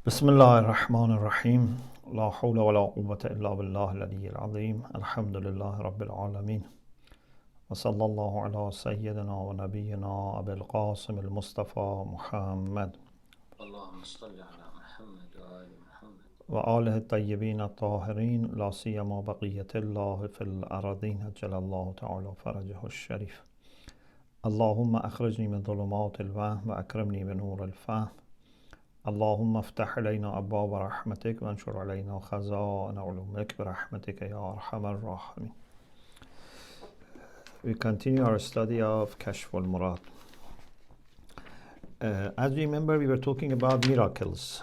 بسم الله الرحمن الرحيم لا حول ولا قوة إلا بالله العلي العظيم الحمد لله رب العالمين وصلى الله على سيدنا ونبينا أبي القاسم المصطفى محمد اللهم صل على محمد وآل محمد وآله الطيبين الطاهرين لا سيما بقية الله في الأرضين أجل الله تعالى فرجه الشريف اللهم أخرجني من ظلمات الوهم وأكرمني بنور الفهم اللهم افتح علينا أبواب رحمتك وانشر علينا خزائن علومك برحمتك يا أرحم الراحمين. We continue our study of Kashf al-Murad. As you remember, we were talking about miracles.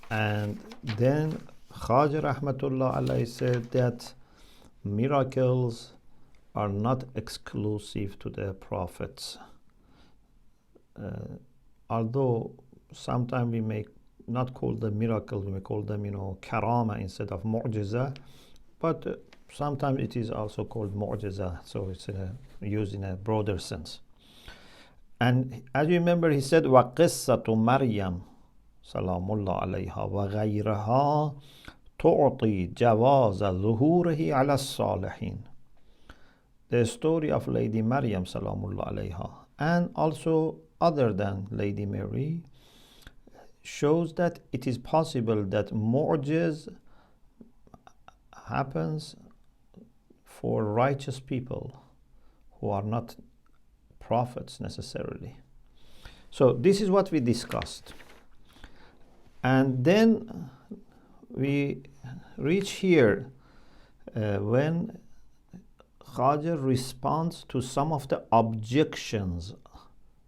And then Khaja Rahmatullah alayhi said that miracles are not exclusive to the prophets. Although sometimes we may not call them miracles, we may call them, karaama instead of mu'jiza, but sometimes it is also called mu'jiza, so it's used in a broader sense. And as you remember, he said, وقصة مريم سلام الله عليها وغيرها تعطي جواز ظهوره على الصالحين. The story of Lady Maryam salamullah alayha, and also other than Lady Mary, shows that it is possible that mu'jiz happens for righteous people who are not prophets necessarily. So this is what we discussed. And then we reach here when Khaja responds to some of the objections.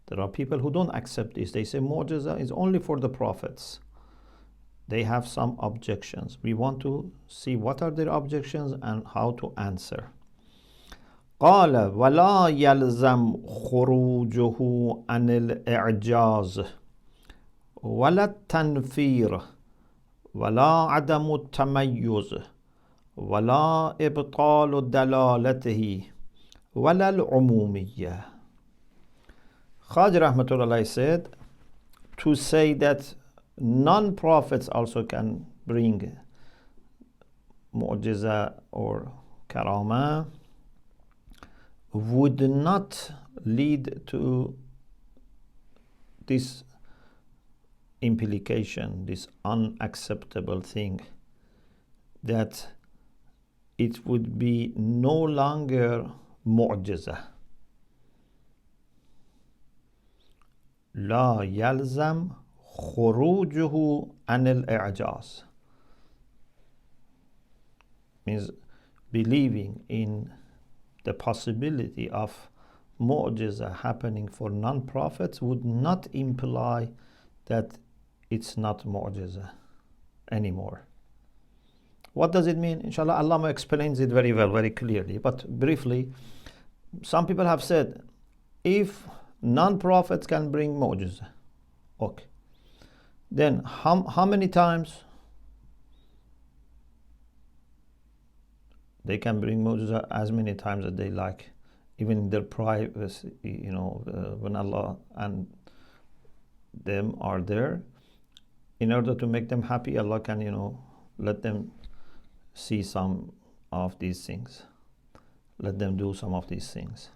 There are people who don't accept this. They say mu'jiza is only for the prophets. They have some objections. We want to see what are their objections and how to answer. قال ولا يلزم خروجه عن الإعجاز ولا التنفير ولا عدم التميز ولا إبطال دلالته ولا العمومية. Khaja Rahmatullah said to say that non-prophets also can bring mu'jiza or karaama would not lead to this implication, this unacceptable thing, that it would be no longer mu'jiza. لا يلزم خروجه عن الإعجاز means believing in the possibility of mu'jiza happening for non-prophets would not imply that it's not mu'jiza anymore. What does it mean? Inshallah, Allah explains it very well, very clearly. But briefly, some people have said, if non-prophets can bring mu'jiza, okay, then how many times they can bring mu'jiza? As many times as they like, even in their privacy, when Allah and them are there, in order to make them happy, Allah can let them see some of these things, let them do some of these things.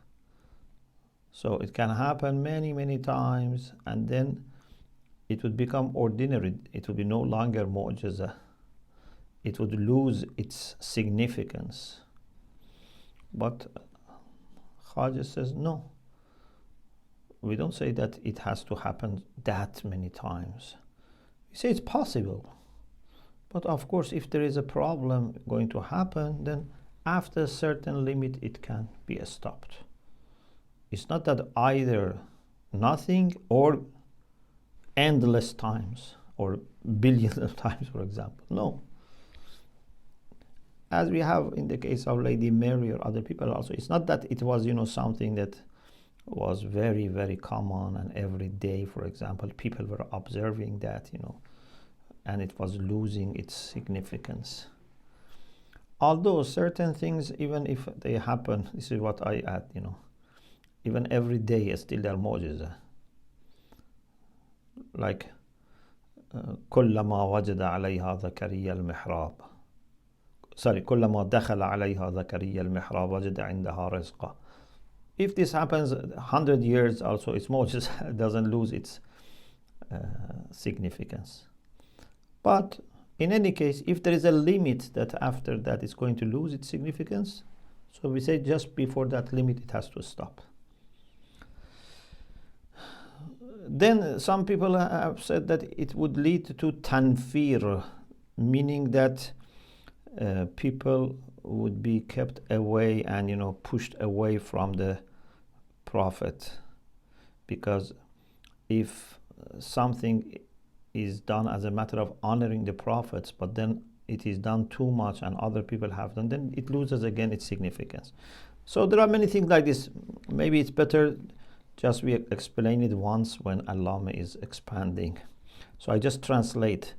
So it can happen many times, and then it would become ordinary. It would be no longer mu'jiza. It would lose its significance. But Khaja says, no. We don't say that it has to happen that many times. We say it's possible. But of course, if there is a problem going to happen, then after a certain limit, it can be stopped. It's not that either nothing or endless times or billions of times, for example. No. As we have in the case of Lady Mary or other people also, it's not that it was, something that was very common and every day, for example, people were observing that, and it was losing its significance. Although certain things, even if they happen, this is what I add, even every day still there are mu'jiza. Like كلما وجد عليها زكريا المحراب كلما دخل عليها زكريا المحراب وجد عندها رزقا. If this happens 100 years also, it's mu'jiza, doesn't lose its significance. But in any case, if there is a limit that after that is going to lose its significance, so we say just before that limit it has to stop. Then some people have said that it would lead to tanfir, meaning that people would be kept away and pushed away from the prophet, because if something is done as a matter of honoring the prophets, but then it is done too much and other people have done, then it loses again its significance. So there are many things like this. Maybe it's better just we explain it once when Allah is expanding. So I just translate.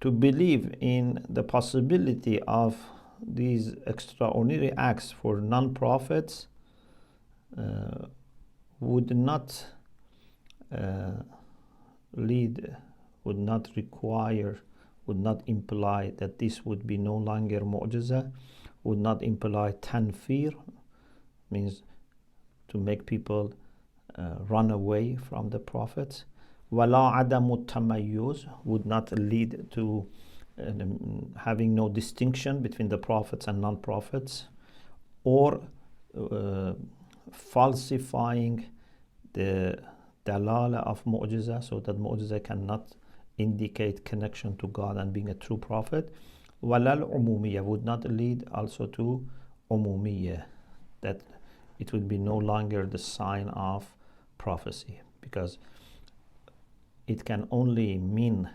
To believe in the possibility of these extraordinary acts for non-prophets would not would not require, would not imply that this would be no longer mu'jiza, would not imply tanfir, means to make people run away from the prophets. Wala adamu tamayyuz, would not lead to having no distinction between the prophets and non-prophets, or falsifying the dalala of mu'jiza, so that mu'jiza cannot indicate connection to God and being a true prophet. Wala al-umumiyya, would not lead also to umumiyya, that it would be no longer the sign of prophecy, because it can only mean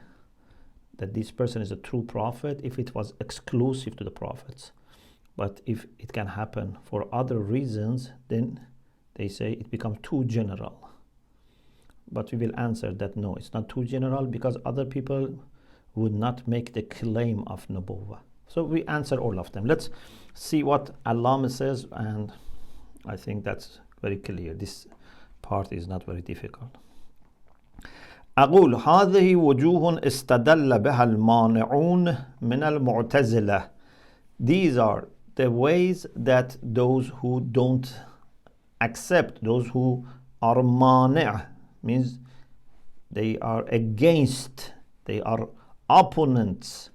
that this person is a true prophet if it was exclusive to the prophets. But if it can happen for other reasons, then they say it becomes too general. But we will answer that no, it's not too general, because other people would not make the claim of Nubuwwah. So we answer all of them. Let's see what Allah says, and I think that's very clear. This part is not very difficult. أقول هذه وجوه استدل بها المانعون من المعتزلة. These are the ways that those who don't accept, those who are mani', means they are against, they are opponents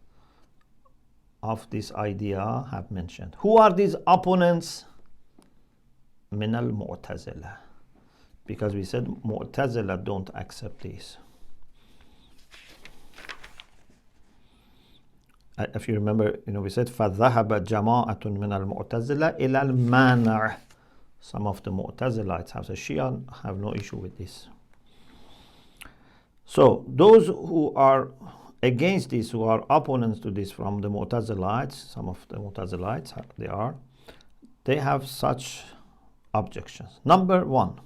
of this idea, have mentioned. Who are these opponents? من المعتزلة, because we said Mu'tazila don't accept this. If you remember, we said فَذَهَبَ جَمَاعَةٌ مِنَ الْمُعْتَزِلَةِ إِلَى الْمَانِعِ. Some of the Mu'tazilites have said, Shia have no issue with this. So those who are against this, who are opponents to this from the Mu'tazilites, some of the Mu'tazilites, they have such objections. Number one,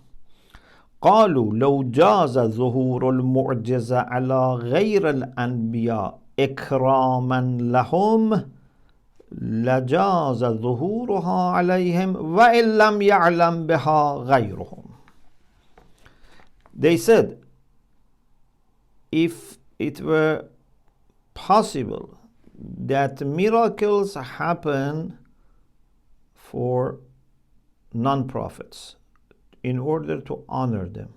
قالوا لو جاز ظهور المعجزة على غير الأنبياء إكراما لهم لجاز ظهورها عليهم وإن لم يعلم بها غيرهم. They said, if it were possible that miracles happen for non-prophets in order to honor them,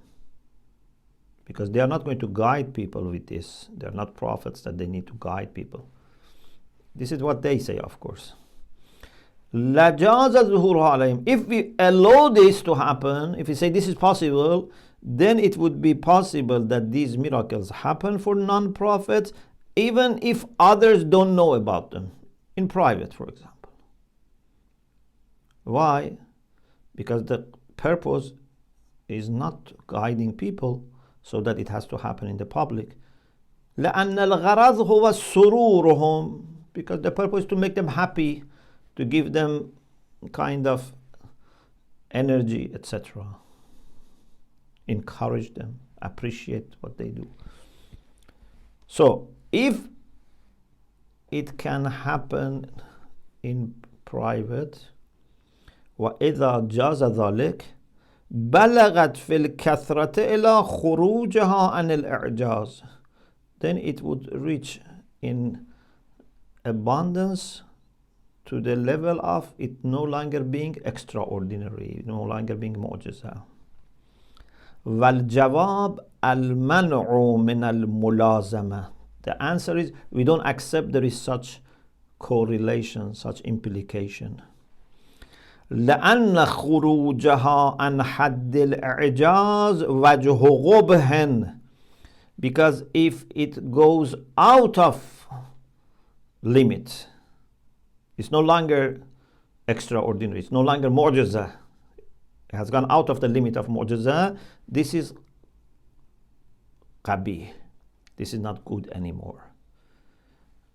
because they are not going to guide people with this. They are not prophets that they need to guide people. This is what they say, of course. لَجَازَ ظُهُورُهَا عَلَيْهِمْ. If we allow this to happen, if we say this is possible, then it would be possible that these miracles happen for non-prophets, even if others don't know about them, in private, for example. Why? Because the purpose is not guiding people so that it has to happen in the public. لأن الغرض هو سرورهم, because the purpose is to make them happy, to give them kind of energy, etc. Encourage them, appreciate what they do. So if it can happen in private, وإذا جاز ذلك بلغت في الكثرة إلى خروجها عن الإعجاز. then it would reach in abundance to the level of it no longer being extraordinary, no longer being معجزة. والجواب المنع من الملازمة. The answer is we don't accept there is such correlation, such implication. لأن خروجها عن حد الإعجاز وجه قبح. Because if it goes out of limit, it's no longer extraordinary, it's no longer معجزة, it has gone out of the limit of معجزة, this is قبيح, this is not good anymore.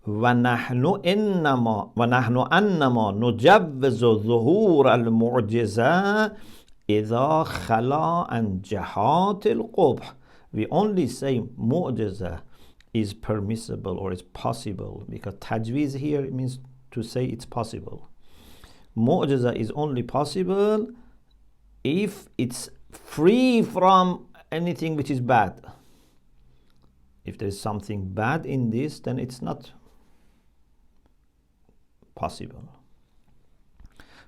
ونحن أنما نجوز ظهور المعجزة إذا خلا عن جهات القبح. We only say معجزة is permissible or is possible, because tajweez here means to say it's possible. معجزة is only possible if it's free from anything which is bad. If there is something bad in this, then it's not possible.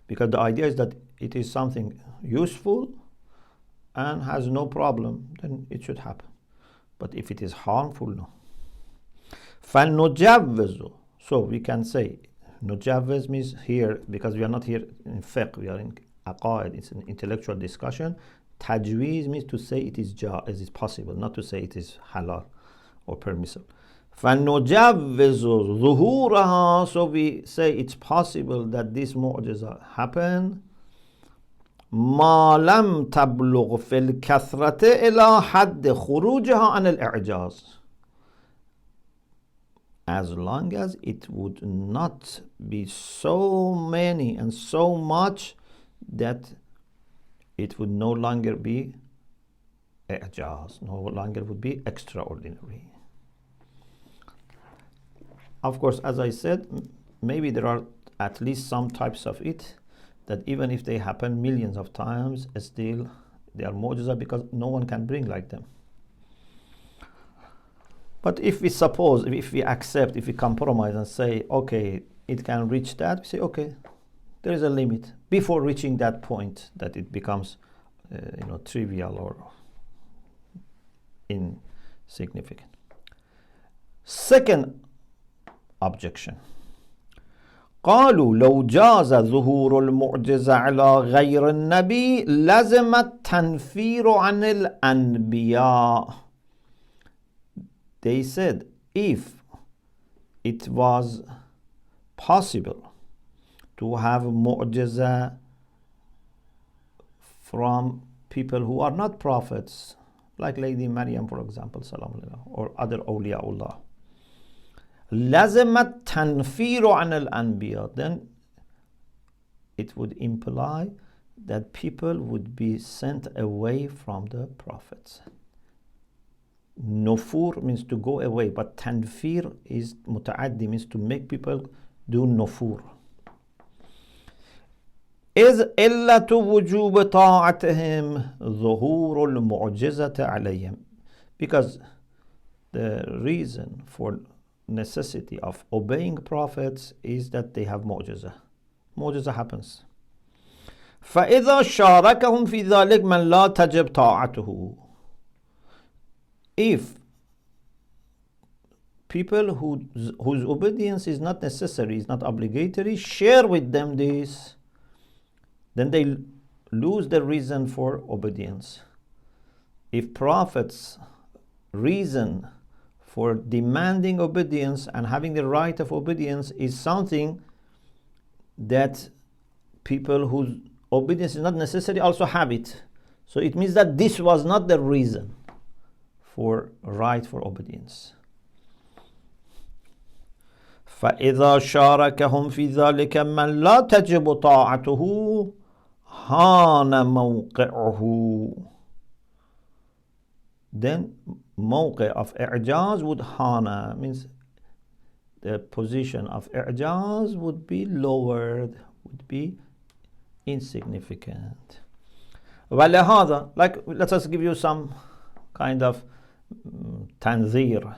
Because the idea is that it is something useful and has no problem, then it should happen. But if it is harmful, no. فَنُجَوِّزُ. So we can say, نُجَوِّز means here, because we are not here in fiqh, we are in aqaid, it's an intellectual discussion. Tajweez means to say it is possible, not to say it is halal or permissible. فَنُجَوِّزُ ظُهُورَهَا. So we say it's possible that this mu'jiza happen ما لم تبلغ في الكثرة إلى حد خروجها عن الإعجاز. As long as it would not be so many and so much that it would no longer be إعجاز, no longer would be extraordinary. Of course, as I said, maybe there are at least some types of it that even if they happen millions of times, still they are mu'jiza because no one can bring like them. But if we suppose, if we accept, if we compromise and say, okay, it can reach that, we say, okay, there is a limit before reaching that point that it becomes, trivial or insignificant. Second objection. قالوا لو جاز ظهور المعجزة على غير النبي لزم التنفير عن الأنبياء. They said, if it was possible to have mu'jiza from people who are not prophets, like Lady Maryam, for example, or other awliyaullah, لازم التنفير عن الأنبياء, then it would imply that people would be sent away from the prophets. Nufur means to go away, but tanfir is mutaaddi, means to make people do nufur. إذ إلة وجوب طاعتهم ظهور المعجزة عليهم. Because the reason for necessity of obeying prophets is that they have mu'jiza. Mu'jiza happens. فإذا شاركهم في ذلك من لا تجب طاعته. If people whose obedience is not necessary, is not obligatory, share with them this, then they lose the reason for obedience. If prophets' reason for demanding obedience and having the right of obedience is something that people whose obedience is not necessary also have it, so it means that this was not the reason for right for obedience. فإذا شاركهم في ذلك من لا تجب طاعته هان موقعه. Then موقع of إعجاز would hana, means the position of إعجاز would be lowered, would be insignificant. ولهذا, like, let us give you some kind of tanzir,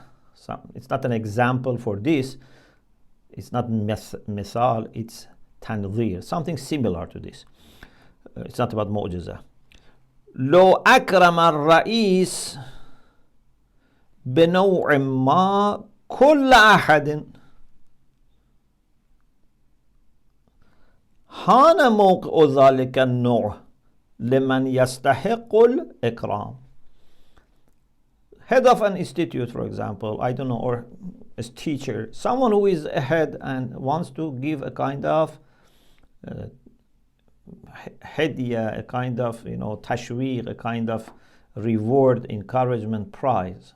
it's not an example for this. It's not misal, it's tanzir, something similar to this. It's not about معجزة. لو أكرم الرئيس بنوع ما كل أحد حان موقع ذلك النوع لمن يستحق الإكرام. Head of an institute, for example, I don't know, or a teacher, someone who is a head and wants to give a kind of هدية, a kind of, تشويق, a kind of reward, encouragement, prize.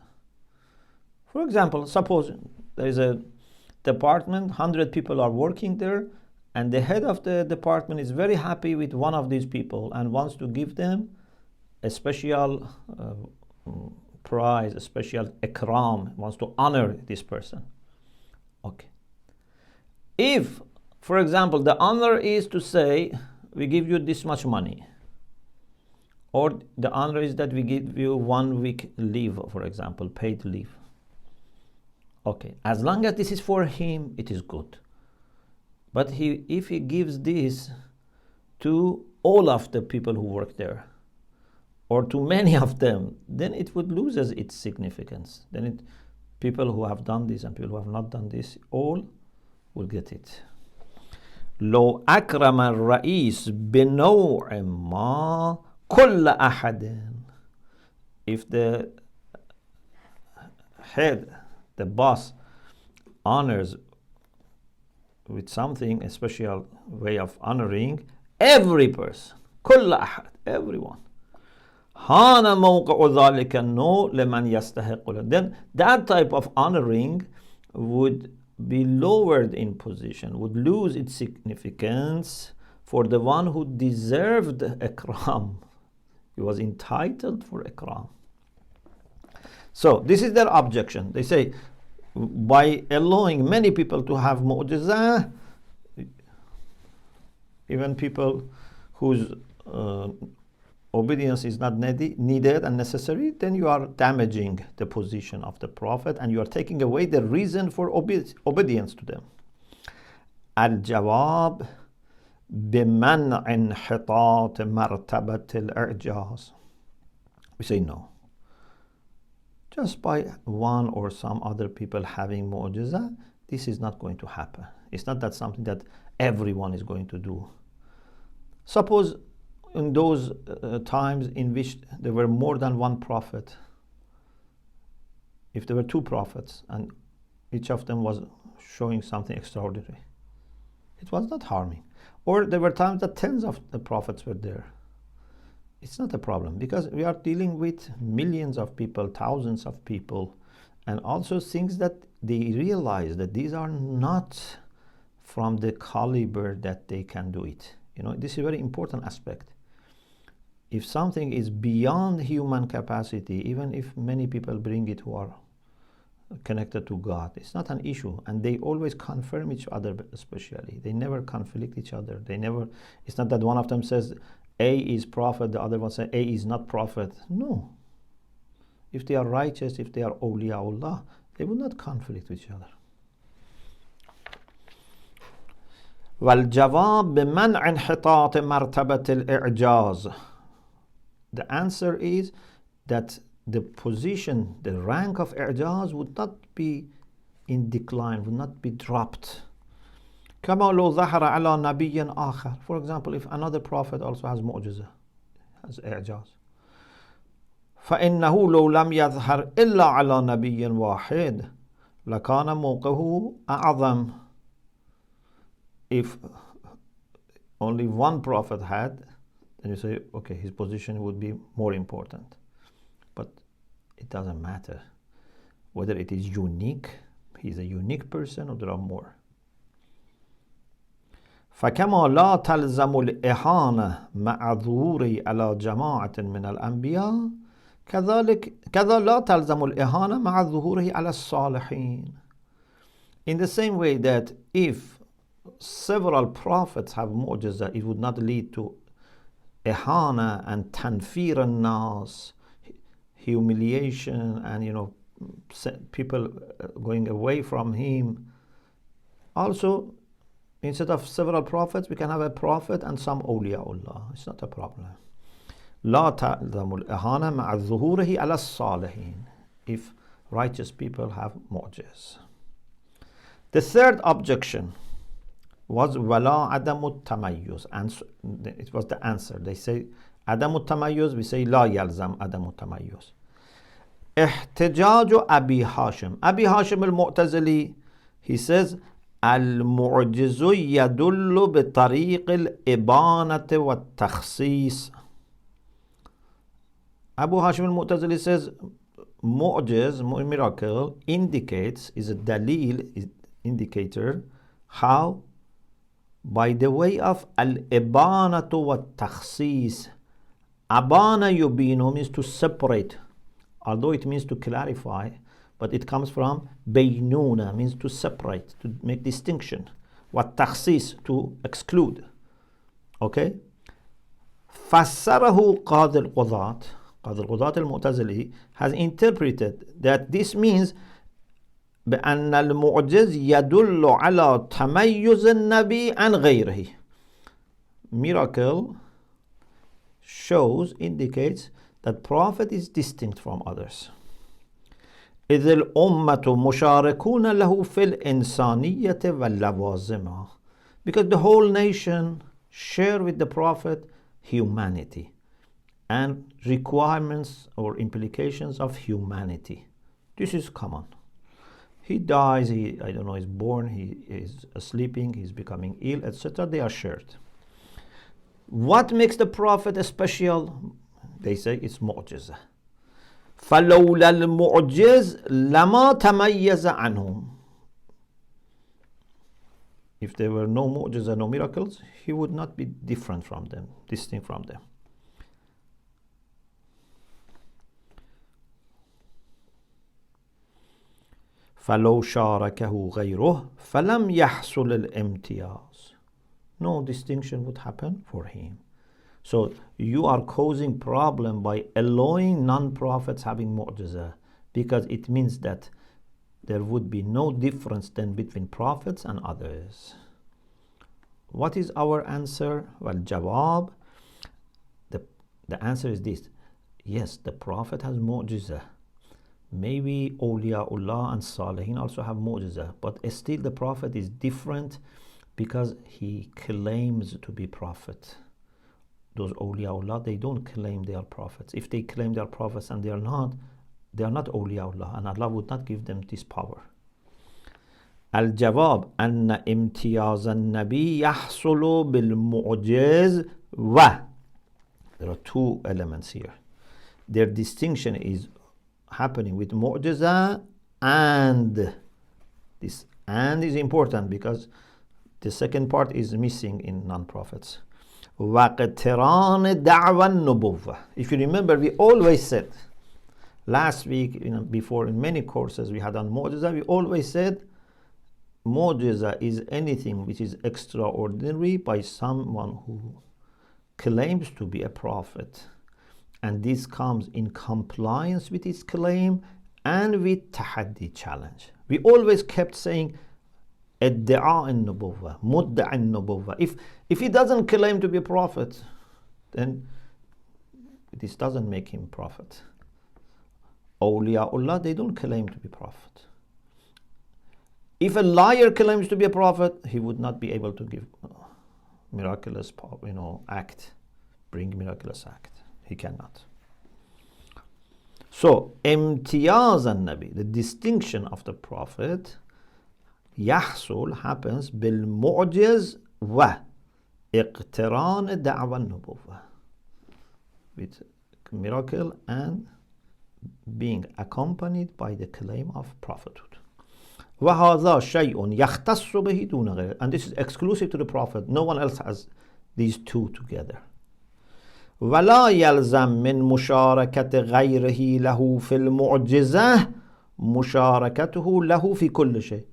For example, suppose there is a department, 100 people are working there, and the head of the department is very happy with one of these people and wants to give them a special prize, a special ikram, wants to honor this person. Okay. If, for example, the honor is to say, we give you this much money, or the honor is that we give you 1 week leave, for example, paid leave. Okay, as long as this is for him, it is good. But if he gives this to all of the people who work there, or to many of them, then it would lose its significance. Then people who have done this and people who have not done this, all will get it. لو أكرم الرئيس بنوع ما كل أحد. If the head, the boss, honors with something, a special way of honoring every person, كل أحد, everyone. هان موقع ذلك النوع لمن يستحق. Then that type of honoring would be lowered in position, would lose its significance for the one who deserved ikram. He was entitled for ikram. So this is their objection. They say, by allowing many people to have mu'jizah, even people whose obedience is not needed and necessary, then you are damaging the position of the Prophet and you are taking away the reason for obedience to them. الجواب بمنع انحطاط مرتبة الإعجاز. We say no. Just by one or some other people having mu'jizah, this is not going to happen. It's not that something that everyone is going to do. Suppose in those times in which there were more than one prophet, if there were 2 prophets and each of them was showing something extraordinary, it was not harming. Or there were times that tens of the prophets were there. It's not a problem, because we are dealing with millions of people, thousands of people, and also things that they realize that these are not from the caliber that they can do it. This is a very important aspect. If something is beyond human capacity, even if many people bring it who are connected to God, it's not an issue. And they always confirm each other, especially. They never conflict each other. It's not that one of them says A is prophet, the other one says A is not prophet. No. If they are righteous, if they are awliyaullah, they will not conflict with each other. والجواب بمنع انحطاط مرتبة الإعجاز. The answer is that the position, the rank of إعجاز would not be in decline, would not be dropped. كما لو ظهر على نبي آخر. For example, if another prophet also has معجزة, has إعجاز, فإنه لو لم يظهر إلا على نبي واحد لكان موقعه أعظم. If only one prophet had, then you say, okay, his position would be more important. But it doesn't matter whether it is unique, he's a unique person, or there are more. فكما لا تلزم الإهانة مع ظهوره على جماعة من الأنبياء كذا لا تلزم الإهانة مع ظهوره على الصالحين. In the same way that if several prophets have mu'jizah, it would not lead to ihana and tanfir al-nas, humiliation and people going away from him. Also, instead of several prophets, we can have a prophet and some awliyaullah. It's not a problem. لا تلزم الإهانة مع ظهوره على الصالحين, if righteous people have mu'jiz. The third objection was ولا عدم التميز, and it was the answer. They say عدم التميز, we say لا يلزم عدم التميز. احتجاج أبي هاشم. Abi Hashim al-Mu'tazili, he says المعجز يدل بطريق الإبانة والتخصيص. Abu Hashim al-Mu'tazili says mu'jiz, miracle, indicates, is a dalil, is indicator, how? By the way of al-ibanatu wa-takhsis. Abana yubinu means to separate, although it means to clarify, but it comes from baynuna, means to separate, to make distinction. Wa-takhsis, to exclude. Okay? فسره قاضي القضاة, قاضي القضاة المعتزلي has interpreted that this means بأن المعجز يدل على تميز النبي عن غيره. Miracle shows, indicates that prophet is distinct from others. إذ الأمة مشاركون له في الإنسانية واللوازمة, because the whole nation share with the prophet humanity and requirements or implications of humanity. This is common. He dies, I don't know, is born, he is sleeping, he's becoming ill, etc. They are shared. What makes the prophet special? They say it's mu'jiza. فَلَوْلَا الْمُعْجِزِ لَمَا تَمَيَّزَ عَنْهُمْ. If there were no mu'jiza, no miracles, he would not be different from them, distinct from them. فَلَوْ شَارَكَهُ غَيْرُهُ فَلَمْ يَحْصُلِ الْإِمْتِيَازِ. No distinction would happen for him. So you are causing problem by allowing non-prophets having mu'jiza, because it means that there would be no difference then between prophets and others. What is our answer? Well, jawab, the answer is this. Yes, the prophet has mu'jiza. Maybe awliyaullah and salihin also have mu'jiza, but still the prophet is different because he claims to be prophet. Those awliyaullah, they don't claim they are prophets. If they claim they are prophets and they are not awliyaullah, and Allah would not give them this power. الجواب أن امتياز النبي يحصل بالمعجز و. There are two elements here. Their distinction is happening with mu'jiza, and this and is important because the second part is missing in non-prophets. وَقْتِرَانِ دَعْوَى النُّبُوَّةِ. If you remember, we always said last week, before in many courses we had on mu'jiza, we always said mu'jiza is anything which is extraordinary by someone who claims to be a prophet, and this comes in compliance with his claim and with tahaddi, challenge. We always kept saying ادعاء النبوة, مدعي النبوة. If he doesn't claim to be a prophet, then this doesn't make him prophet. Awliyaullah, they don't claim to be prophet. If a liar claims to be a prophet, he would not be able to give miraculous, act, bring miraculous act. He cannot. So, imtiyaz an-nabi, the distinction of the prophet, يحصل, happens بالمعجز واقتران دعوى النبوة, with miracle and being accompanied by the claim of prophethood. وهذا شيء يختص به دون غيره, and this is exclusive to the prophet. No one else has these two together. ولا يلزم من مشاركة غيره له في المعجزة مشاركته له في كل شيء.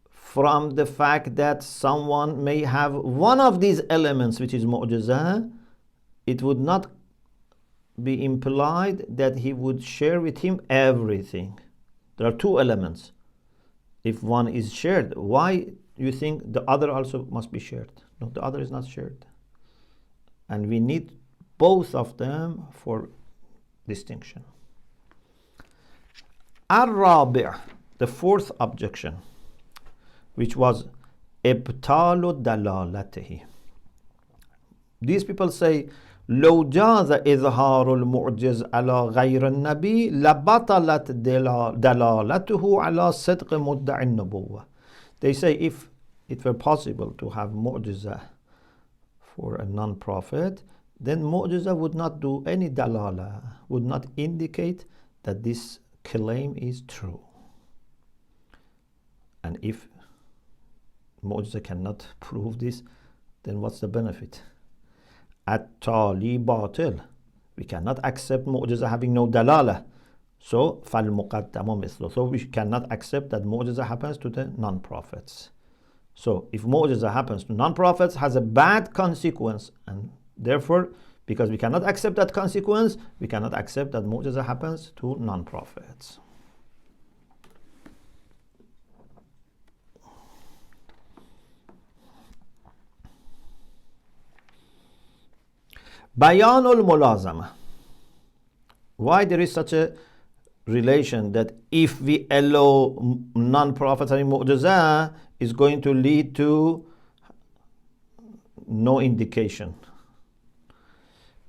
From the fact that someone may have one of these elements, which is mu'jiza, it would not be implied that he would share with him everything. There are two elements. If one is shared, why you think the other also must be shared? No, the other is not shared. And we need both of them for distinction. الرابع, the fourth objection, which was إبطال دلالته. These people say لو جاز إظهار المعجز على غير النبي لبطلت دلالته على صدق مدعي النبوة. They say if it were possible to have mu'jiza for a non-prophet, then mu'jiza would not do any dalala, would not indicate that this claim is true. And if mu'jiza cannot prove this, then what's the benefit? At-tali batil. We cannot accept mu'jiza having no dalala. So, فَالْمُقَدَّمُ مِثْلُ. So we cannot accept that mu'jiza happens to the non-prophets. So if mu'jiza happens to non-prophets, has a bad consequence, and therefore, because we cannot accept that consequence, we cannot accept that mu'jiza happens to non-prophets. Bayan al-mulazama. Why there is such a relation that if we allow non-prophets having mu'jiza, is going to lead to no indication.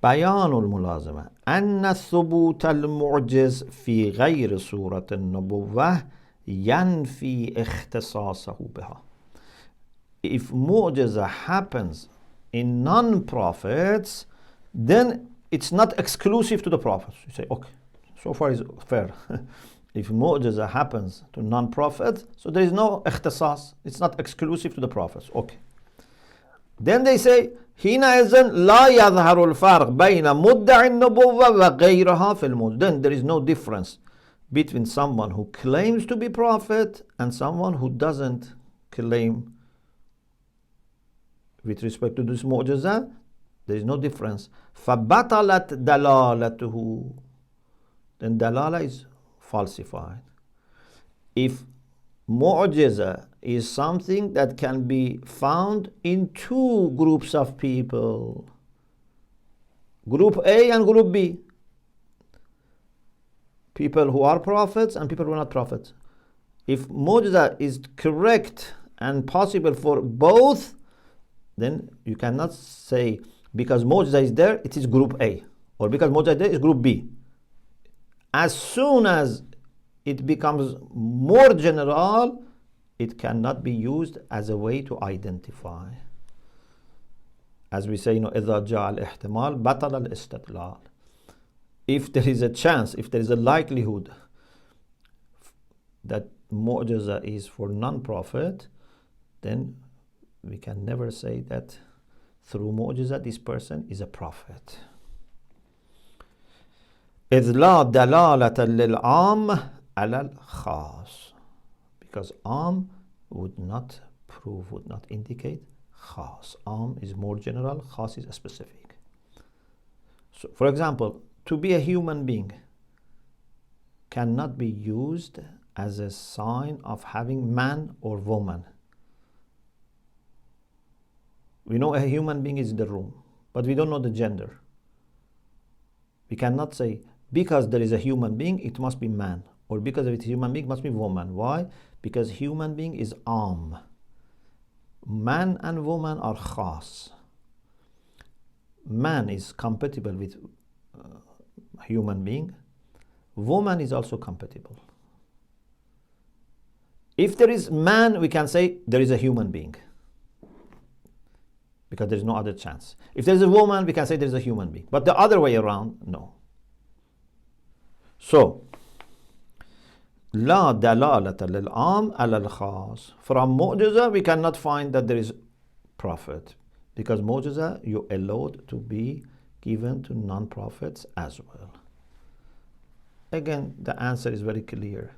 بيان الملازمة أن ثبوت المعجز في غير صورة النبوة ينفي اختصاصه بها. If mu'jiza happens in non-prophets, then it's not exclusive to the prophets. You say, okay, so far is fair. If mu'jiza happens to non-prophets, so there is no ikhtisas. It's not exclusive to the prophets. Okay. Then they say, حينئذ لا يظهر الفرق بين مدعي النبوة وغيرها في الموجز. Then there is no difference between someone who claims to be prophet and someone who doesn't claim with respect to this mu'jiza. There is no difference. فبطلت دلالته. Then dalala is falsified. If mu'jiza is something that can be found in two groups of people, group A and group B, people who are prophets and people who are not prophets. If mu'jiza is correct and possible for both, then you cannot say because mu'jiza is there, it is group A, or because mu'jiza is there, is group B. As soon as it becomes more general, it cannot be used as a way to identify. As we say, إذا جاء الاحتمال بطل الاستدلال. If there is a chance, if there is a likelihood that mu'jiza is for non-prophet, then we can never say that through mu'jiza this person is a prophet. إذ لا دلالة للعام على الخاص. Because am would not prove, would not indicate khas. Am is more general, khas is specific. So, for example, to be a human being cannot be used as a sign of having man or woman. We know a human being is in the room, but we don't know the gender. We cannot say, because there is a human being, it must be man. Or because it's a human being, it must be woman. Why? Because human being is am. Man and woman are khas. Man is compatible with human being. Woman is also compatible. If there is man, we can say there is a human being, because there is no other chance. If there is a woman, we can say there is a human being. But the other way around, no. So, لا دلالة للعام على الخاص. From mu'jiza, we cannot find that there is prophet, because mu'jiza you allowed to be given to non-prophets as well. Again, the answer is very clear.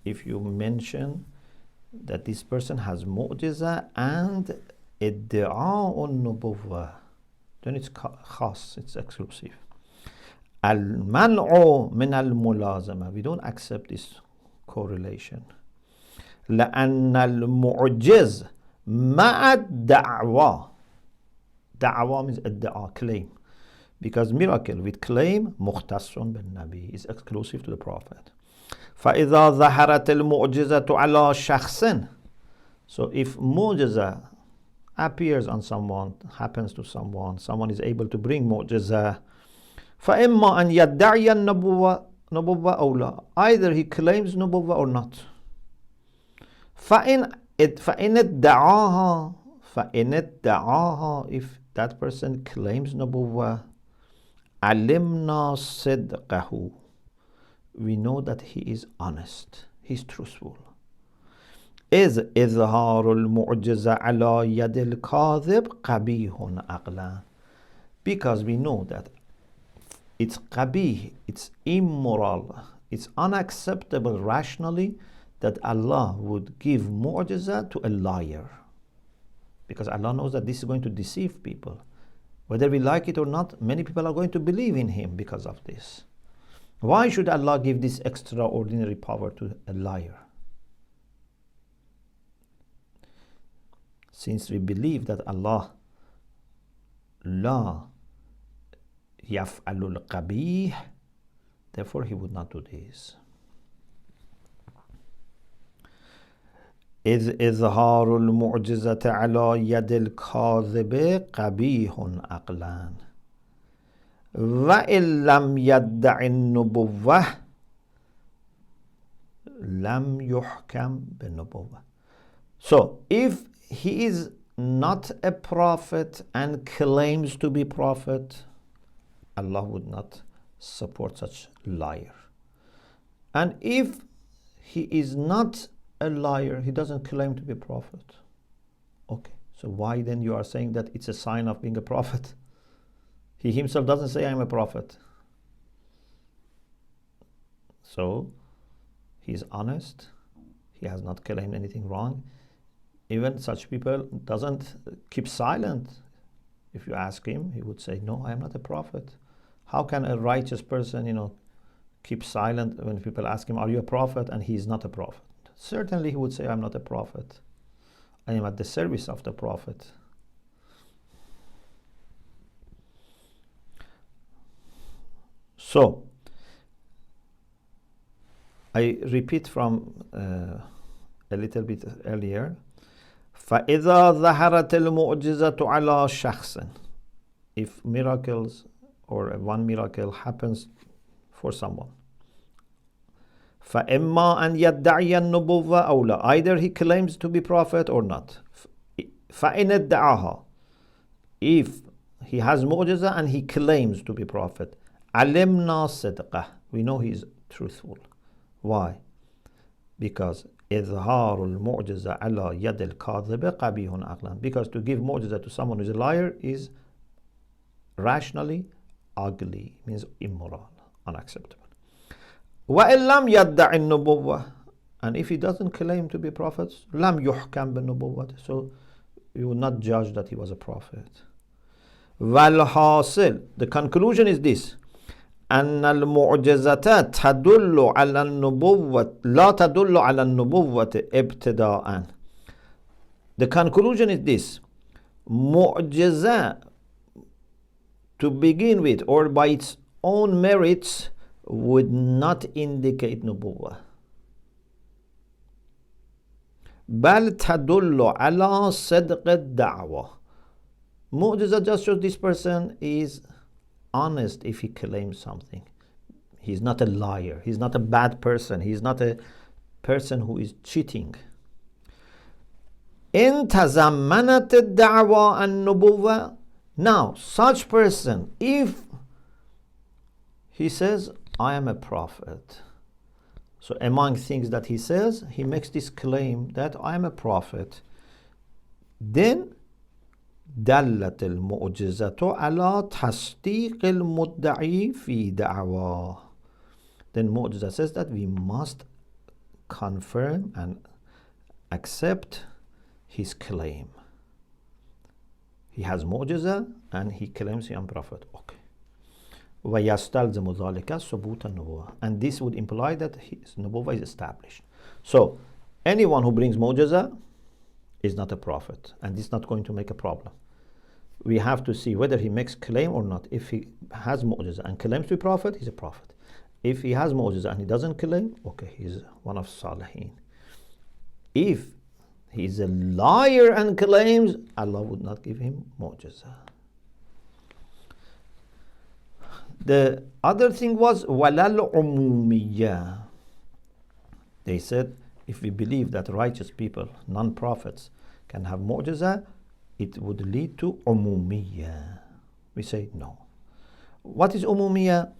If you mention that this person has mu'jiza and idda'a al-nubuwwah, then it's khas, it's exclusive. المنع من الملازمة. We don't accept this correlation. لأن المعجز مع الدعوة. دعوة means ادعاء, claim. Because miracle with claim مختص بالنبي, is exclusive to the prophet. فإذا ظهرت المعجزة على شخص. So if معجزة appears on someone, happens to someone, someone is able to bring معجزة, فإما أن يدعي النبوة أو لا. Either he claims نبوة or not. فإن ادعاها, if that person claims نبوة, علمنا صدقه. We know that he is honest, he is truthful. إذ إظهار المعجزة على يد الكاذب قبيح عقلا. Because we know that it's qabih, it's immoral, it's unacceptable rationally that Allah would give mu'jiza to a liar. Because Allah knows that this is going to deceive people. Whether we like it or not, many people are going to believe in him because of this. Why should Allah give this extraordinary power to a liar? Since we believe that Allah لا يفعل القبيح, therefore he would not do this. إذ إظهار المعجزة على يد الكاذب قبيح عقلا وإن لم يدع النبوة لم يحكم بالنبوة. So if he is not a prophet and claims to be prophet, Allah would not support such liar. And if he is not a liar, he doesn't claim to be a prophet, okay, so why then you are saying that it's a sign of being a prophet? He himself doesn't say I'm a prophet. So he is honest, he has not claimed anything wrong. Even such people doesn't keep silent. If you ask him, he would say, no, I am not a prophet. How can a righteous person, keep silent when people ask him, are you a prophet? And he is not a prophet. Certainly he would say, I'm not a prophet. I am at the service of the prophet. So, I repeat from a little bit earlier. فإذا ظهرت المعجزة على شخص. If miracles or one miracle happens for someone. فإما أن يدعي النبوة أو لا. Either he claims to be prophet or not. فإن ادعاها. If he has معجزة and he claims to be prophet. علمنا صدقه. We know he is truthful. Why? Because إظهار المعجزة على يد الكاذب قبيح عقلا. Because to give معجزة to someone who is a liar is rationally ugly, means immoral, unacceptable. وإن لم يدع النبوة. And if he doesn't claim to be prophet, لم يحكم بالنبوة. So you will not judge that he was a prophet. والحاصل, the conclusion is this. أن المعجزات تدل على النبوة لا تدل على النبوة ابتداءً. The conclusion is this. معجزة, to begin with, or by its own merits, would not indicate نبوة. بل تدل على صدق الدعوة. معجزة just shows this person is honest if he claims something. He's not a liar. He's not a bad person. He's not a person who is cheating. إن تزمنت الدعوة النبوة. Now, such person, if he says, I am a prophet. So among things that he says, he makes this claim that I am a prophet. Then دلت المعجزة على تصديق المدعي في دعواه. Then معجزة says that we must confirm and accept his claim. He has معجزة and he claims he is a prophet. Okay. ويستلزم ذلك ثبوت النبوة. And this would imply that his Nubuwwah is established. So anyone who brings mu'jiza is not a prophet, and it's not going to make a problem. We have to see whether he makes claim or not. If he has mu'jiza and claims to be prophet, he's a prophet. If he has mu'jiza and he doesn't claim, okay, he's one of Salihin. If he's a liar and claims, Allah would not give him mu'jiza. The other thing was al-Umumiyya. They said, if we believe that righteous people, non-prophets, can have mu'jiza, it would lead to umumiyya. We say no. What is umumiyya?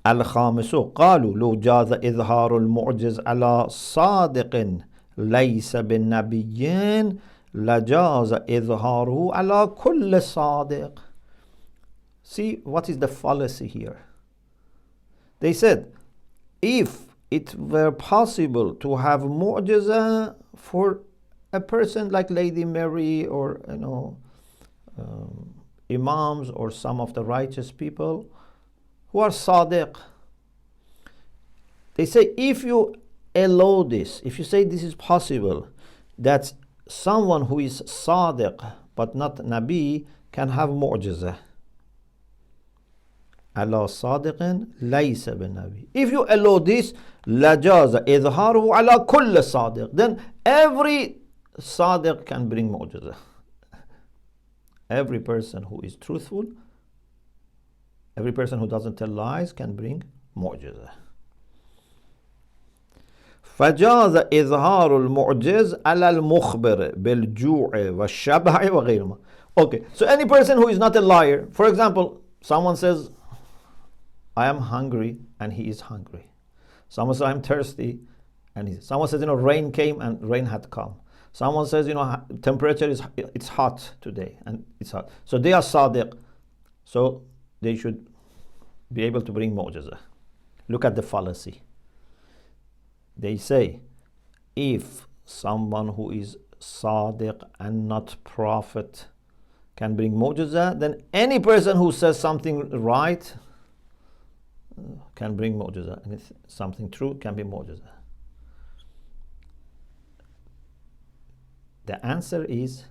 الخامس قالوا لو جاز إظهار المعجز على صادق ليس بالنبي لجاز إظهاره على كل صادق. See, what is the fallacy here? They said, if it were possible to have mu'jiza for a person like Lady Mary or imams or some of the righteous people who are sadiq, they say if you allow this, if you say this is possible, that someone who is sadiq but not nabi can have mu'jiza. على صادق ليس بالنبي. If you allow this, لجاز إظهاره على كل صادق. Then every صادق can bring معجزة. Every person who is truthful, every person who doesn't tell lies can bring معجزة. فجاز إظهار المعجز على المخبر بالجوع والشبع وغيرهما. Okay, so any person who is not a liar, for example, someone says, I am hungry, and he is hungry. Someone says, I'm thirsty, and someone says, rain came and rain had come. Someone says, temperature it's hot today, and it's hot. So they are sadiq. So they should be able to bring mu'jiza. Look at the fallacy. They say, if someone who is sadiq and not prophet can bring mu'jiza, then any person who says something right can bring mu'jiza, and if something true can be mu'jiza. The answer is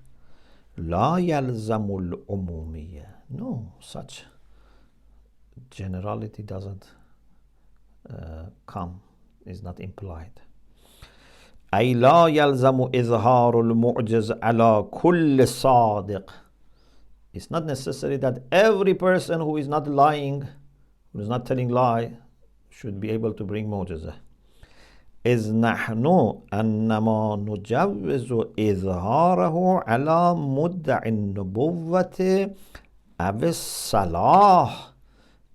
لا يلزم العمومية. No, such generality doesn't come, is not implied. أي لا يلزم إظهار المعجز على كل صادق. It's not necessary that every person who is not lying, who is not telling lie, should be able to bring mu'jiza. إذ نحن أنما نجوز إظهاره على مدعي النبوة أو الصلاح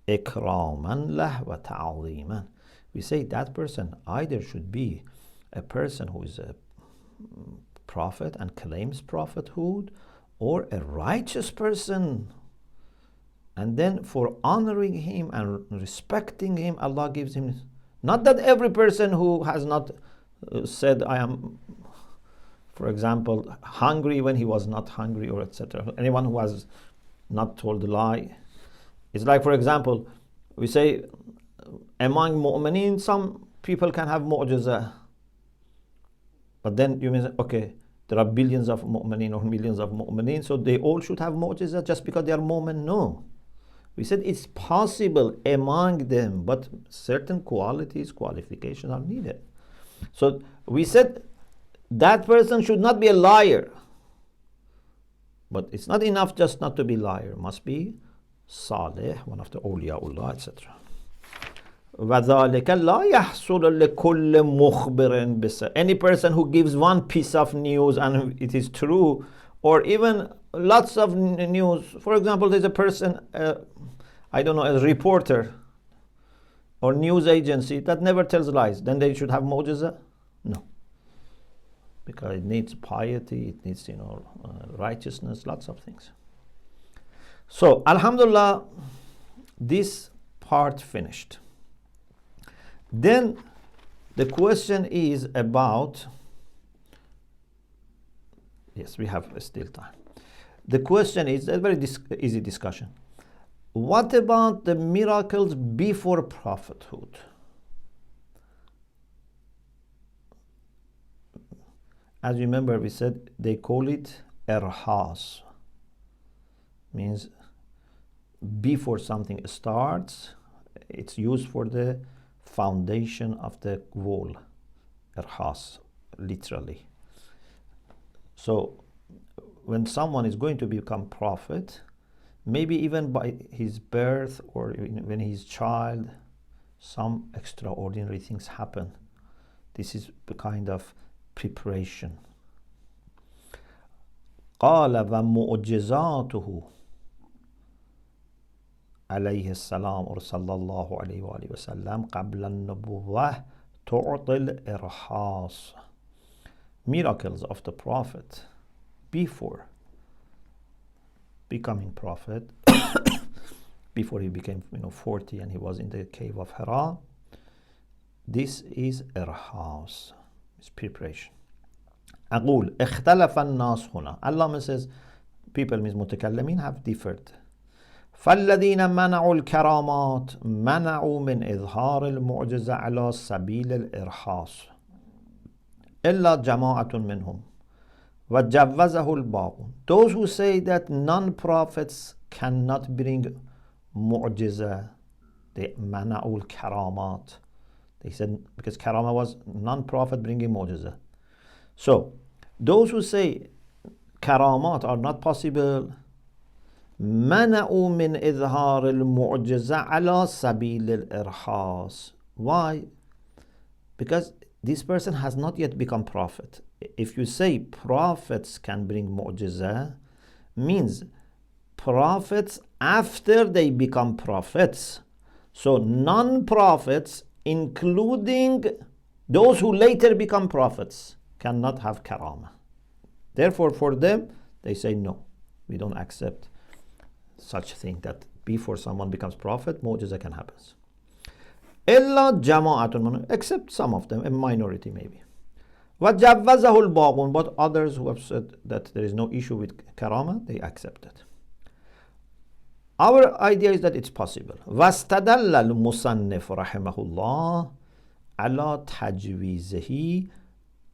إكراما له وتعظيما. We say that person either should be a person who is a prophet and claims prophethood, or a righteous person, and then for honoring him and respecting him, Allah gives him. Not that every person who has not said, I am, for example, hungry when he was not hungry, or etc. Anyone who has not told a lie. It's like, for example, we say among mu'mineen, some people can have mu'jiza. But then you may say, okay, there are billions of mu'mineen or millions of mu'mineen, so they all should have mu'jiza just because they are mu'min. No. We said it's possible among them, but certain qualifications are needed. So we said that person should not be a liar. But it's not enough just not to be liar. Must be salih, one of the awliyaullah, etc. وَذَلِكَ لَا يَحْصُلُ لِكُلِّ مُخْبِرٍ بِسَ. Any person who gives one piece of news and it is true, or even lots of news. For example, there's a person, I don't know, a reporter or news agency that never tells lies. Then they should have mu'jiza? No. Because it needs piety, it needs, righteousness, lots of things. So, alhamdulillah, this part finished. Then the question is about, yes, we have still time. The question is a very easy discussion. What about the miracles before prophethood? As you remember, we said they call it الإرهاص, means before something starts, it's used for the foundation of the wall. إرهاص, literally. So when someone is going to become prophet, maybe even by his birth or when he's child, some extraordinary things happen. This is the kind of preparation. قال ومعجزاته عليه السلام صلى الله عليه وآله وسلم قبل النبوة تعطي الإرهاص. Miracles of the prophet before becoming prophet, before he became 40 and he was in the cave of Hira. This is إرهاص, it's preparation. أقول اختلف الناس هنا. Allah says people means متكلمين have differed. فالذين منعوا الكرامات منعوا من إظهار المعجزة على سبيل الإرهاص إلا جماعة منهم وجوزه الباقون. Those who say that non-prophets cannot bring معجزة, they منعوا الكرامات. They said because karama was non-prophet bringing معجزة. So those who say karamat are not possible, منعوا من إظهار المعجزة على سبيل الإرهاص. Why? Because this person has not yet become prophet. If you say prophets can bring معجزة, means prophets after they become prophets. So non-prophets, including those who later become prophets, cannot have karama. Therefore, for them, they say no, we don't accept such thing that before someone becomes prophet, mu'jiza can happen. إلا جماعة, except some of them, a minority maybe. وجوزه الباقون, but others who have said that there is no issue with karama, they accept it. Our idea is that it's possible. واستدل المصنف رحمه الله على تجويزه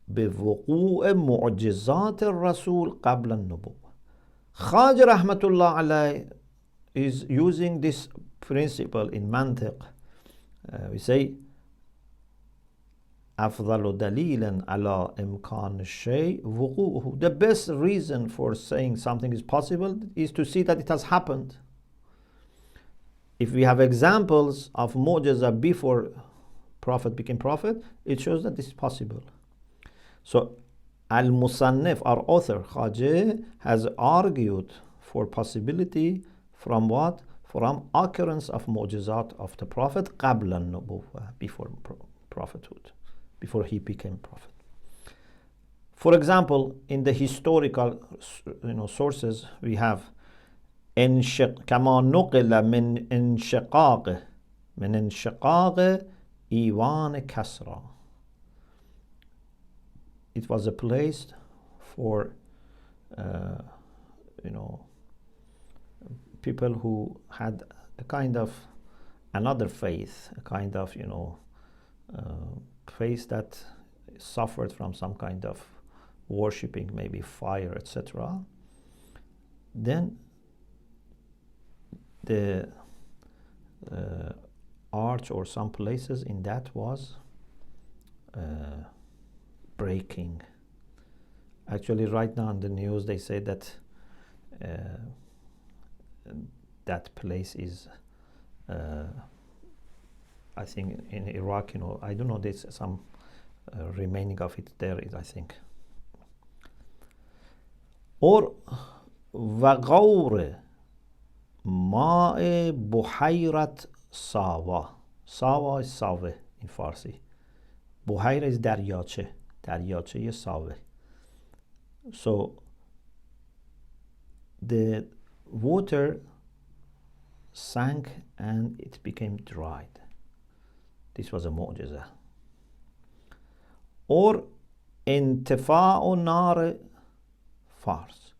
بوقوع معجزات الرسول قبل النبوة. Khaj rahmatullah alayh is using this principle in mantiq. We say أفضل دليل على إمكان الشيء وقوعه. The best reason for saying something is possible is to see that it has happened. If we have examples of mu'jiza before prophet became prophet, it shows that this is possible. So al-Musannif, our author, Khaj, has argued for possibility from what? From occurrence of mu'jizat of the Prophet قبل النبوة, before prophethood, before he became prophet. For example, in the historical sources, we have كما نقل من انشقاق إيوان كسرى. It was a place for people who had a kind of another faith, a kind of faith that suffered from some kind of worshipping, maybe fire, etc. Then the arch or some places in that was breaking. Actually, right now in the news they say that that place is I think in Iraq, I don't know, there's some remaining of it there is, I think. Or وغور ماء بحيرة ساوا. Sawa is Save in Farsi. Buhaira is Daryache. Daryache is Save. So the water sank and it became dried. This was a mu'jiza. Or Intifa'u Nar Fars.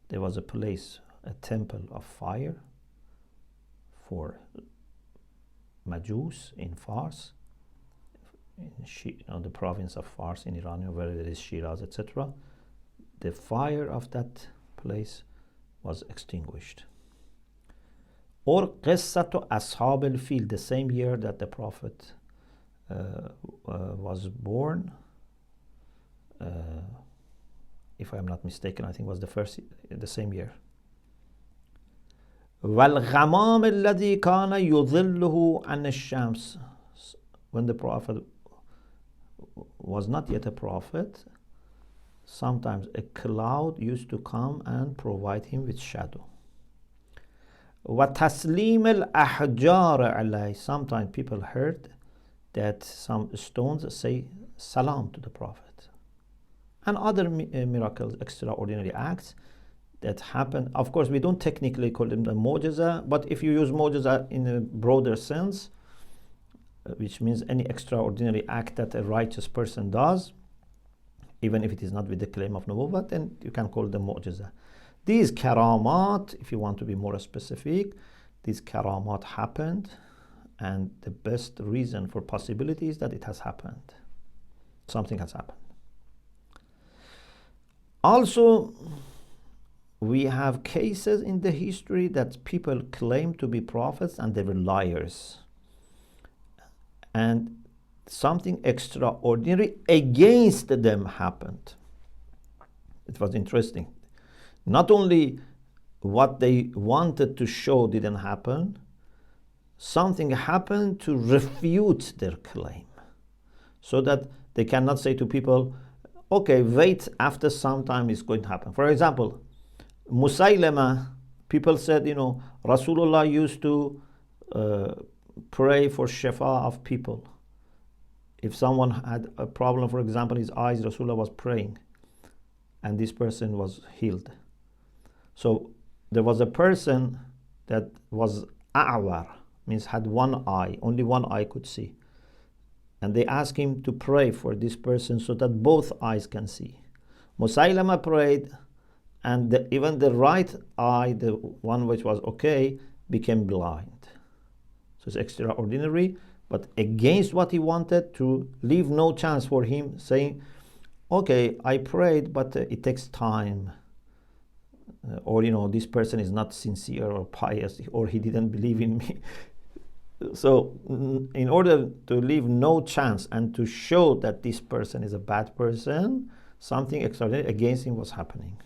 There was a place, a temple of fire, for Majus in Fars, in the province of Fars in Iran, where there is Shiraz, etc. The fire of that place was extinguished. Or قصة أصحاب الفيل, the same year that the Prophet was born, if I'm not mistaken, I think was the same year. والغمام الذي كان يظله عن الشمس, when the Prophet was not yet a prophet, sometimes a cloud used to come and provide him with shadow. وتسليم الأحجار عليه, sometimes people heard that some stones say salam to the Prophet. And other miracles, extraordinary acts that happen. Of course, we don't technically call them the mu'jiza, but if you use mu'jiza in a broader sense, which means any extraordinary act that a righteous person does, even if it is not with the claim of nubuwwah, then you can call them mu'jiza. These karaamaat, if you want to be more specific, these karaamaat happened, and the best reason for possibility is that it has happened. Something has happened. Also, we have cases in the history that people claim to be prophets and they were liars. And something extraordinary against them happened. It was interesting. Not only what they wanted to show didn't happen, something happened to refute their claim, so that they cannot say to people, okay, wait, after some time it's going to happen. For example, Musaylimah, people said, Rasulullah used to pray for shifa of people. If someone had a problem, for example, his eyes, Rasulullah was praying, and this person was healed. So there was a person that was a'war, means had one eye, only one eye could see. And they asked him to pray for this person so that both eyes can see. Musaylimah prayed, and even the right eye, the one which was okay, became blind. So it's extraordinary, but against what he wanted, to leave no chance for him, saying, okay, I prayed, but it takes time. Or, this person is not sincere or pious, or he didn't believe in me. So in order to leave no chance and to show that this person is a bad person, something extraordinary against him was happening.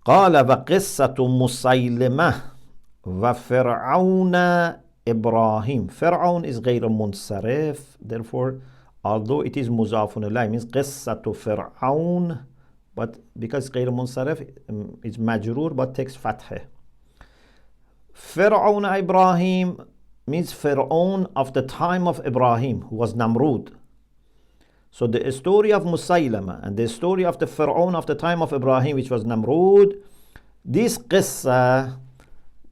قال وقصة مسيلمة وفرعون إبراهيم. Fir'aun is غير منصرف, therefore although it is مضاف إليه, means قصة فرعون, but because غير منصرف is majrur but takes fathah. Fir'aun Ibrahim means Fir'aun of the time of Ibrahim, who was Namrud. So the story of Musaylimah and the story of the Fir'aun of the time of Ibrahim, which was Namrud, this qissa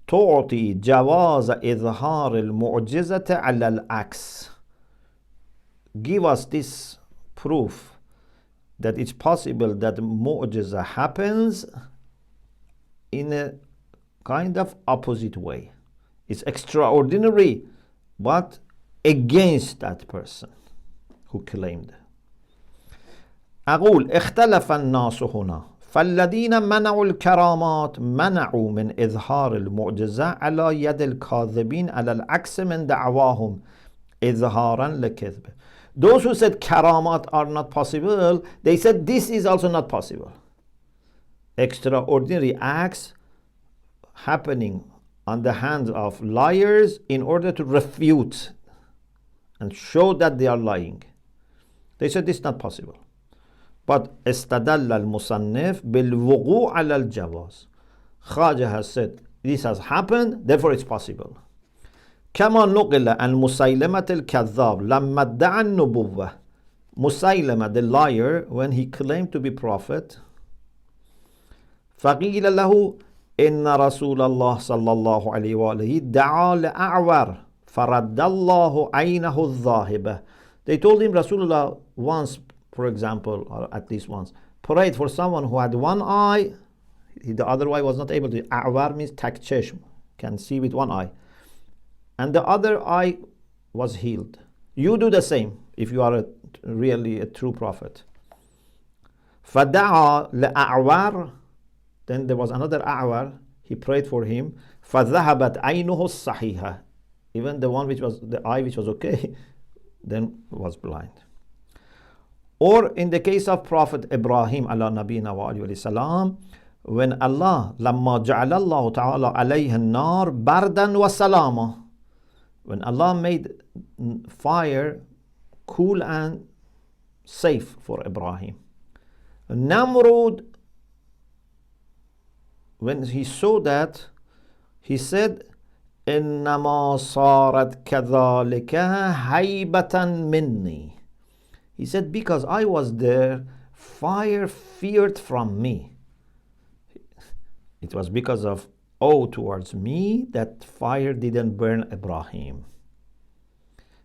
تعطي جواز إظهار المعجزة على العكس. Give us this proof that it's possible that mu'jiza happens in a kind of opposite way. It's extraordinary, but against that person who claimed. أقول اختلف الناس هنا فالذين منعوا الكرامات منعوا من إظهار المعجزة على يد الكاذبين على العكس من دعواهم إظهارا لكذب. Those who said karamat are not possible, they said this is also not possible. Extraordinary acts happening on the hands of liars in order to refute and show that they are lying. They said this is not possible. But استدل المصنف بالوقوع على الجواز. Khwaja has said this has happened, therefore it's possible. كما نقل عن مسيلمة الكذاب لما ادعى النبوة. Musaylimah, the liar, when he claimed to be prophet, فقيل له إن رسول الله صلى الله عليه وآله دعا لأعور فرد الله عينه الذاهبة. They told him Rasulullah once, for example, or at least once, prayed for someone who had one eye, the other eye was not able to. A'war means tak cheshm, can see with one eye, and the other eye was healed. You do the same if you are really a true prophet. فَدَعَى لَأَعْوَارٍ. Then there was another A'war, he prayed for him. فَذَهَبَتْ عَيْنُهُ الصَّحِيحَةِ. Even the one which was the eye which was okay, then was blind. Or in the case of Prophet Ibrahim ala nabiyina wa alayhi salam, when Allah لَمَّا جَعَلَ اللَّهُ تَعَالَى عَلَيْهِ النَّارِ بَرْدًا وَسَلَامًا. When Allah made fire cool and safe for Ibrahim. Namrud, when he saw that, he said, إِنَّمَا صَارَتْ كَذَلِكَ هَيْبَةً مِنِّي. He said, because I was there, fire feared from me. It was because of awe towards me that fire didn't burn Ibrahim.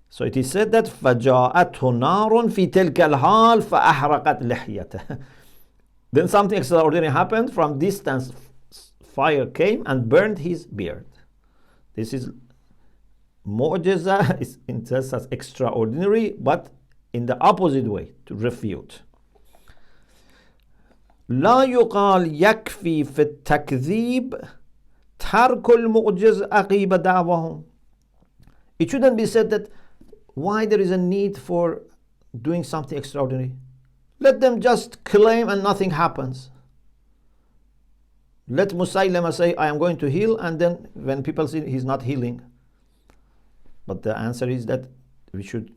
So it is said that فَجَاءَتْهُ نَارٌ فِي تِلْكَ الْحَالِ فَأَحْرَقَتْ لِحْيَتَهُ. Then something extraordinary happened. From distance, fire came and burned his beard. This is mu'jiza, is just as extraordinary, but in the opposite way, to refute. لا يقال يكفي في التكذيب ترك المعجز عقيب دعواهم. It shouldn't be said that why there is a need for doing something extraordinary. Let them just claim and nothing happens. Let Musaylimah say, I am going to heal, and then when people see he's not healing. But the answer is that we should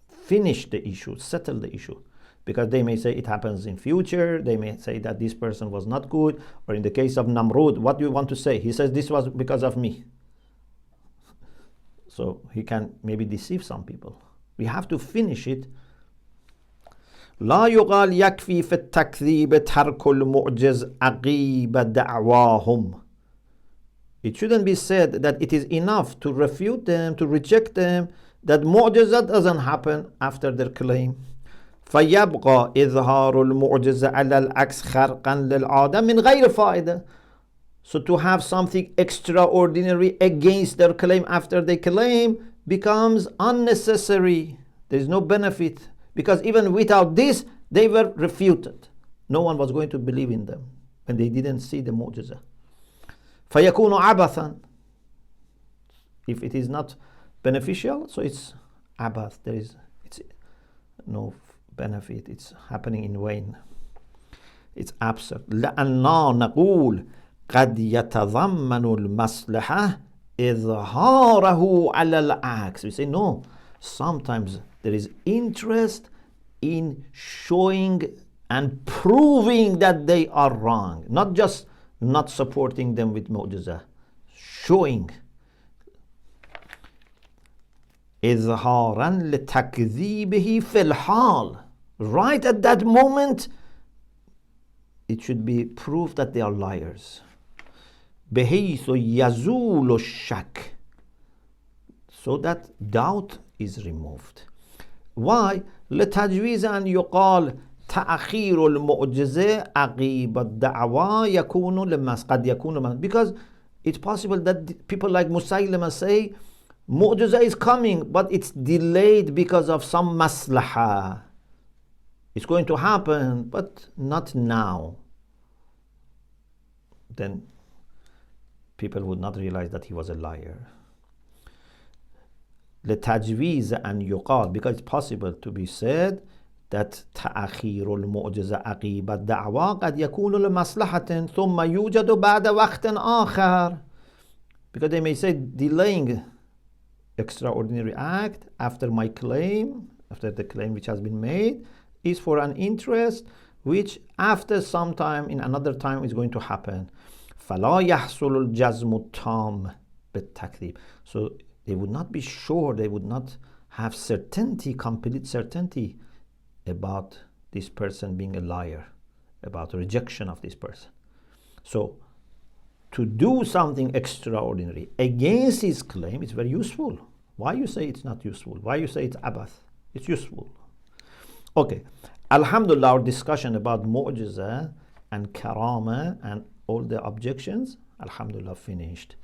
finish the issue, settle the issue. Because they may say it happens in future, they may say that this person was not good, or in the case of Namrud, what do you want to say? He says this was because of me. So he can maybe deceive some people. We have to finish it. لا يقال يكفي في التكذيب ترك المعجز عقيب دعواهم. It shouldn't be said that it is enough to refute them, to reject them, that mu'jiza doesn't happen after their claim. فيبقى إظهار المعجزة على العكس خرقا للعادة من غير فائدة. So to have something extraordinary against their claim after they claim becomes unnecessary. There is no benefit, because even without this they were refuted. No one was going to believe in them when they didn't see the mu'jiza. فيكون عبثا. If it is not beneficial, so it's abath. It's no benefit. It's happening in vain. It's absurd. لأننا نقول قد يتضمن المصلحة إظهاره على العكس. We say no. Sometimes there is interest in showing and proving that they are wrong, not just not supporting them with mu'jiza, showing. إظهارا لتكذيبه في الحال. Right at that moment, it should be proved that they are liars. بحيث يزول الشك. So that doubt is removed. Why? لتجويز أن يقال تأخير المعجزة عقيب الدعوة يكون قد يكون. Because it's possible that people like مسيلمة say mu'jiza is coming, but it's delayed because of some maslaha. It's going to happen, but not now. Then people would not realize that he was a liar. لتجويز أن يقال, because it's possible to be said that تأخير المعجزة عقيب الدعوة قد يكون لمصلحة ثم يوجد بعد وقت آخر. Because they may say delaying extraordinary act after my claim, after the claim which has been made, is for an interest which after some time, in another time, is going to happen. فلا يحصل الجزم التام بالتكذيب. So they would not be sure, they would not have certainty, complete certainty about this person being a liar, about rejection of this person. So to do something extraordinary against his claim is very useful. Why you say it's not useful? Why you say it's abath? It's useful. Okay, Alhamdulillah, our discussion about mu'jiza and karama and all the objections, Alhamdulillah, finished.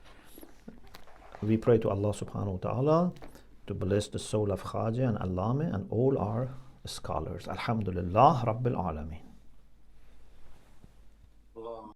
We pray to Allah subhanahu wa ta'ala to bless the soul of Khaja and Allame and all our scholars. Alhamdulillah Rabbil Alameen.